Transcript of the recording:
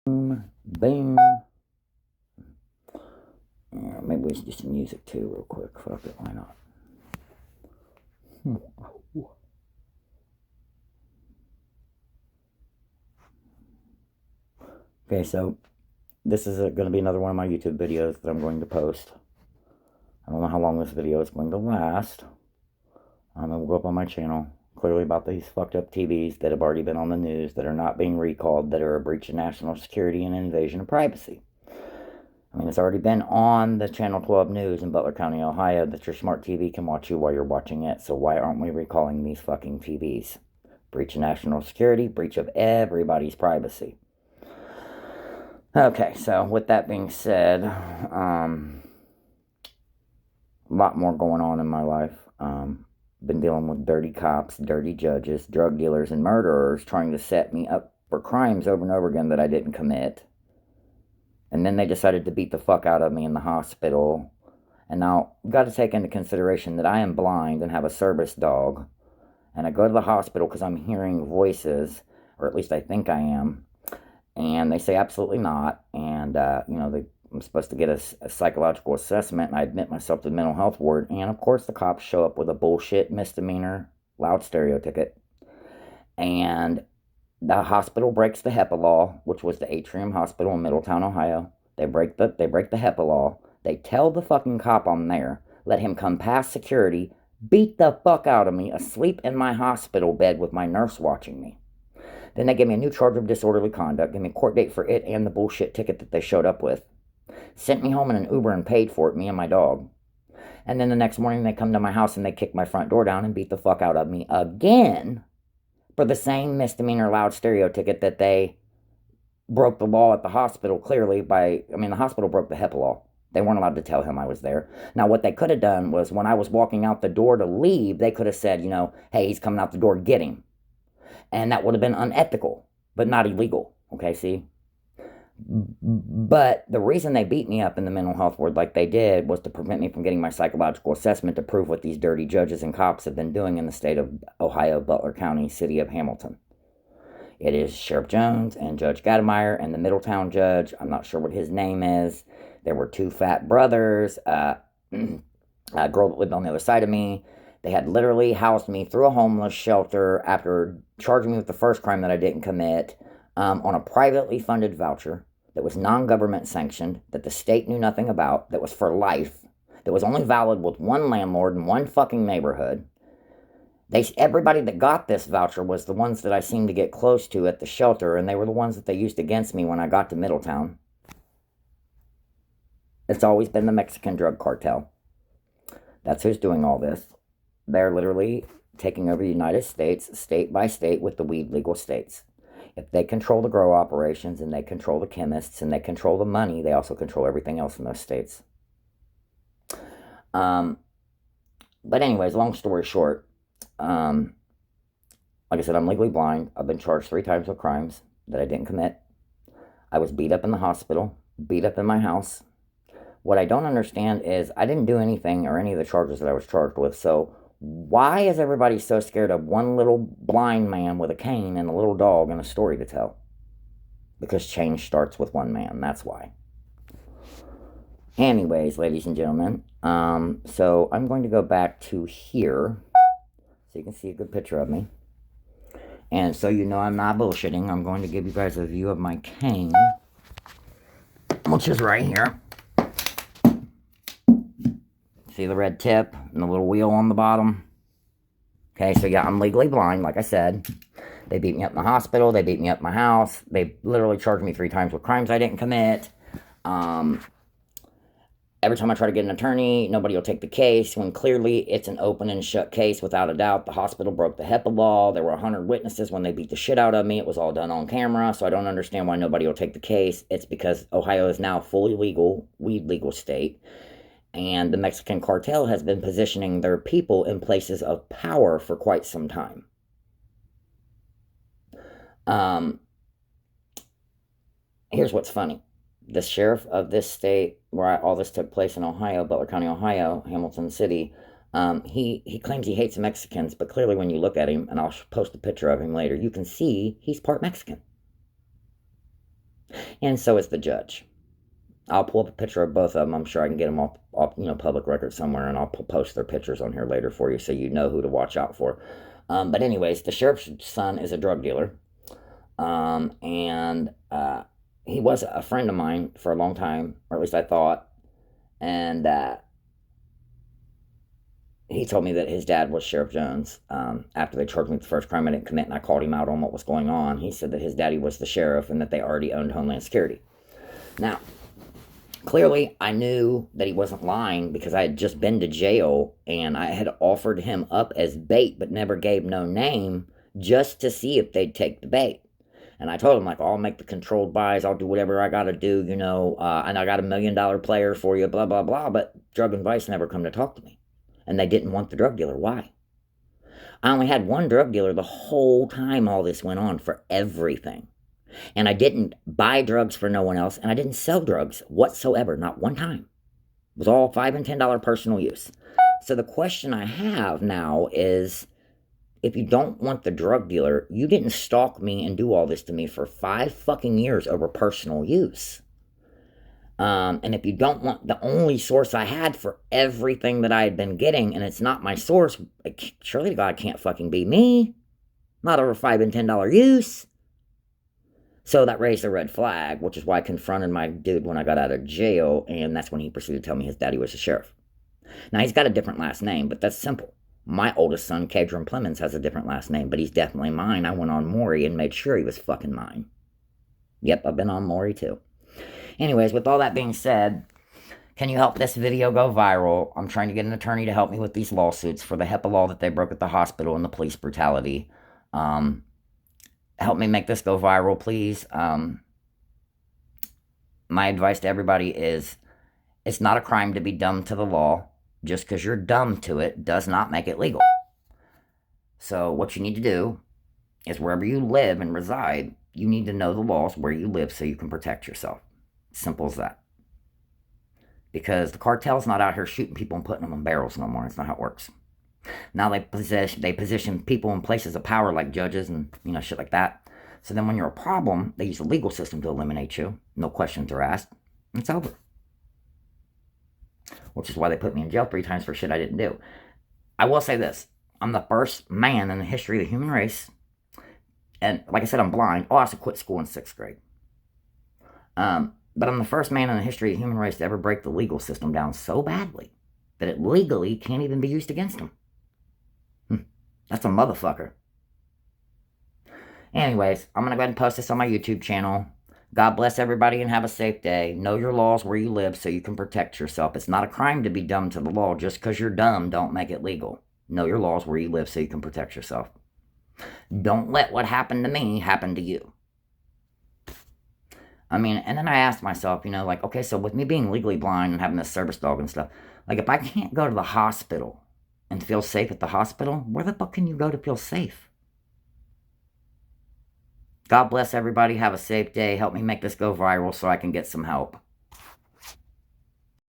Boom, boom. Maybe we should do some music too, real quick. Fuck it, why not? Okay, so this is going to be another one of my YouTube videos that I'm going to post. I don't know how long this video is going to last. It will go up on my channel. Clearly about these fucked up TVs that have already been on the news, that are not being recalled, that are a breach of national security and an invasion of privacy. I mean, it's already been on the Channel 12 News in Butler County, Ohio, that your smart TV can watch you while you're watching it. So why aren't we recalling these fucking TVs? Breach of national security, breach of everybody's privacy. Okay, so with that being said, a lot more going on in my life. Been dealing with dirty cops, dirty judges, drug dealers, and murderers trying to set me up for crimes over and over again that I didn't commit. And then they decided to beat the fuck out of me in the hospital. And now, you've got to take into consideration that I am blind and have a service dog. And I go to the hospital because I'm hearing voices, or at least I think I am. And they say absolutely not. And, I'm supposed to get a psychological assessment, and I admit myself to the mental health ward. And, of course, the cops show up with a bullshit misdemeanor loud stereo ticket. And the hospital breaks the HEPA law, which was the Atrium Hospital in Middletown, Ohio. They break the HEPA law. They tell the fucking cop I'm there, let him come past security, beat the fuck out of me, asleep in my hospital bed with my nurse watching me. Then they gave me a new charge of disorderly conduct, gave me a court date for it and the bullshit ticket that they showed up with. Sent me home in an Uber and paid for it, me and my dog. And then the next morning they come to my house and they kick my front door down and beat the fuck out of me again for the same misdemeanor loud stereo ticket that they broke the law at the hospital clearly the hospital broke the HEPA law. They weren't allowed to tell him I was there. Now, what they could have done was when I was walking out the door to leave, they could have said, hey, he's coming out the door, get him. And that would have been unethical, but not illegal. Okay, see? But the reason they beat me up in the mental health ward like they did was to prevent me from getting my psychological assessment to prove what these dirty judges and cops have been doing in the state of Ohio, Butler County, city of Hamilton. It is Sheriff Jones and Judge Gademeyer and the Middletown judge. I'm not sure what his name is. There were two fat brothers, a girl that lived on the other side of me. They had literally housed me through a homeless shelter after charging me with the first crime that I didn't commit on a privately funded voucher that was non-government sanctioned, that the state knew nothing about, that was for life, that was only valid with one landlord in one fucking neighborhood. Everybody that got this voucher was the ones that I seemed to get close to at the shelter, and they were the ones that they used against me when I got to Middletown. It's always been the Mexican drug cartel. That's who's doing all this. They're literally taking over the United States, state by state, with the weed legal states. If they control the grow operations, and they control the chemists, and they control the money, they also control everything else in those states. But anyways, long story short, like I said, I'm legally blind. I've been charged 3 times with crimes that I didn't commit. I was beat up in the hospital, beat up in my house. What I don't understand is I didn't do anything or any of the charges that I was charged with. So why is everybody so scared of one little blind man with a cane and a little dog and a story to tell? Because change starts with one man. That's why. Anyways, ladies and gentlemen, so I'm going to go back to here so you can see a good picture of me. And so you know I'm not bullshitting, I'm going to give you guys a view of my cane, which is right here. See the red tip and the little wheel on the bottom? Okay, so yeah, I'm legally blind, like I said. They beat me up in the hospital. They beat me up in my house. They literally charged me 3 times with crimes I didn't commit. Every time I try to get an attorney, nobody will take the case, when clearly it's an open and shut case without a doubt. The hospital broke the HEPA law. There were 100 witnesses when they beat the shit out of me. It was all done on camera, so I don't understand why nobody will take the case. It's because Ohio is now a fully legal, weed legal state, and the Mexican cartel has been positioning their people in places of power for quite some time. Here's what's funny. The sheriff of this state, where all this took place in Ohio, Butler County, Ohio, Hamilton City, he claims he hates Mexicans, but clearly when you look at him, and I'll post a picture of him later, you can see he's part Mexican. And so is the judge. I'll pull up a picture of both of them. I'm sure I can get them off public record somewhere, and I'll post their pictures on here later for you so you know who to watch out for. But anyways, the sheriff's son is a drug dealer, and he was a friend of mine for a long time, or at least I thought. And he told me that his dad was Sheriff Jones. After they charged me with the first crime I didn't commit, and I called him out on what was going on, he said that his daddy was the sheriff and that they already owned Homeland Security. Now, clearly, I knew that he wasn't lying because I had just been to jail and I had offered him up as bait but never gave no name just to see if they'd take the bait. And I told him, like, I'll make the controlled buys, I'll do whatever I gotta do, and I got $1 million player for you, blah, blah, blah. But Drug and Vice never come to talk to me. And they didn't want the drug dealer. Why? I only had one drug dealer the whole time all this went on for everything. And I didn't buy drugs for no one else, and I didn't sell drugs whatsoever, not one time. It was all $5 and $10 personal use. So the question I have now is, if you don't want the drug dealer, you didn't stalk me and do all this to me for 5 fucking years over personal use. And if you don't want the only source I had for everything that I had been getting, and it's not my source, surely to God can't fucking be me. Not over $5 and $10 use. So that raised a red flag, which is why I confronted my dude when I got out of jail, and that's when he proceeded to tell me his daddy was a sheriff. Now, he's got a different last name, but that's simple. My oldest son, Cadron Plemons, has a different last name, but he's definitely mine. I went on Maury and made sure he was fucking mine. Yep, I've been on Maury too. Anyways, with all that being said, can you help this video go viral? I'm trying to get an attorney to help me with these lawsuits for the HIPAA law that they broke at the hospital and the police brutality. Help me make this go viral, please. My advice to everybody is, it's not a crime to be dumb to the law. Just because you're dumb to it does not make it legal. So what you need to do is, wherever you live and reside, you need to know the laws where you live so you can protect yourself. Simple as that. Because the cartel's not out here shooting people and putting them in barrels no more. That's not how it works. Now they position people in places of power like judges and shit like that. So then when you're a problem, they use the legal system to eliminate you. No questions are asked. And it's over. Which is why they put me in jail 3 times for shit I didn't do. I will say this. I'm the first man in the history of the human race. And like I said, I'm blind. I also quit school in 6th grade. But I'm the first man in the history of the human race to ever break the legal system down so badly that it legally can't even be used against him. That's a motherfucker. Anyways, I'm going to go ahead and post this on my YouTube channel. God bless everybody and have a safe day. Know your laws where you live so you can protect yourself. It's not a crime to be dumb to the law. Just because you're dumb, don't make it legal. Know your laws where you live so you can protect yourself. Don't let what happened to me happen to you. And then I asked myself, okay, so with me being legally blind and having this service dog and stuff, like, if I can't go to the hospital and feel safe at the hospital, where the fuck can you go to feel safe? God bless everybody. Have a safe day. Help me make this go viral so I can get some help.